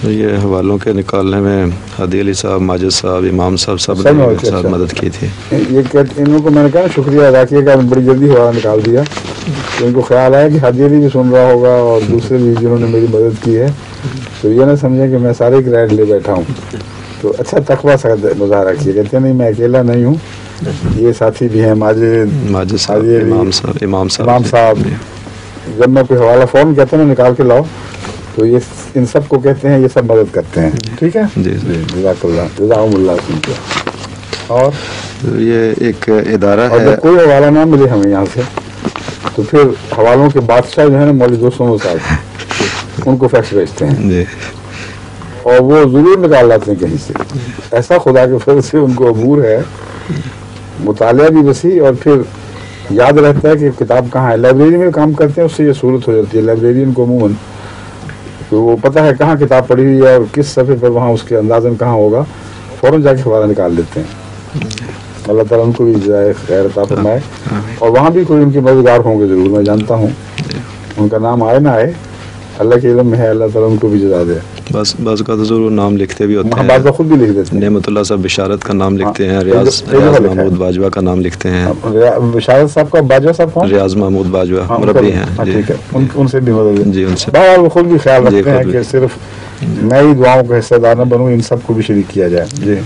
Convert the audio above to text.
یہ حوالوں کے نکالنے میں ہادی علی صاحب، ماجد صاحب، امام صاحب سب نے میرے ساتھ مدد کی تھی. یہ ان کو میں نے کہا شکریہ ادا کیا کہ بڑی جلدی حوالہ نکال دیا. تو ان کو خیال آیا کہ ہادی علی بھی سن رہا ہوگا اور دوسرے بھی جنہوں نے میری مدد کی ہے، تو یہ نہ سمجھیں کہ میں سارے کریڈٹ لے بیٹھا ہوں. تو اچھا تقویٰ سے مظاہرہ کیا. کہتے ہیں نہیں میں اکیلا نہیں ہوں، یہ ساتھی بھی ہیں ماجد صاحب، امام صاحب. جب میں کوئی حوالہ فوراً کہتا ہوں نکال کے لاؤ، تو یہ ان سب کو کہتے ہیں، یہ سب مدد کرتے ہیں. ٹھیک ہے جی، جزاک اللہ، جزاکم اللہ. سنتے اور یہ ایک ادارہ ہے. جب کوئی حوالہ نہ ملے ہمیں یہاں سے، تو پھر حوالوں کے بادشاہ جو ہے نا مولوی دوستوں صاحب، ان کو فیکس بھیجتے ہیں جی، اور وہ ضرور نکال لاتے ہیں کہیں سے. ایسا خدا کے فضل سے ان کو عبور ہے، مطالعہ بھی وسیع، اور پھر یاد رہتا ہے کہ کتاب کہاں ہے. لائبریری میں کام کرتے ہیں، اس سے یہ صورت ہو جاتی ہے. لائبریرین کو عموماً تو وہ پتہ ہے کہاں کتاب پڑھی ہوئی ہے اور کس صفحے پر وہاں اس کے اندازاً کہاں ہوگا، فوراً جا کے حوالہ نکال لیتے ہیں. اللہ تعالیٰ ان کو بھی جزائے خیر عطا فرمائے. اور وہاں بھی کوئی ان کے مددگار ہوں گے ضرور، میں جانتا ہوں. ان کا نام آئے نہ آئے، اللہ کے علم میں ہے. اللہ تعالیٰ ان کو بھی جزا دے. بعض کا تو ضرور نام لکھتے بھی ہوتے ہیں. بعض خود بھی لکھ دیتے ہیں. نعمت اللہ صاحب بشارت کا نام لکھتے ہیں، ریاض محمود باجوہ کا نام لکھتے ہیں. بشارت صاحب کا باجوہ صاحب کون؟ ریاض محمود باجوہ مربی ہیں. ٹھیک ہے، ان سے بھی مدد جی، ان سے بہرحال وہ خود بھی خیال رکھتے ہیں کہ صرف میں ہی دعاؤں کا حصہ دار نہ بنوں، ان سب کو بھی شریک کیا جائے. جی.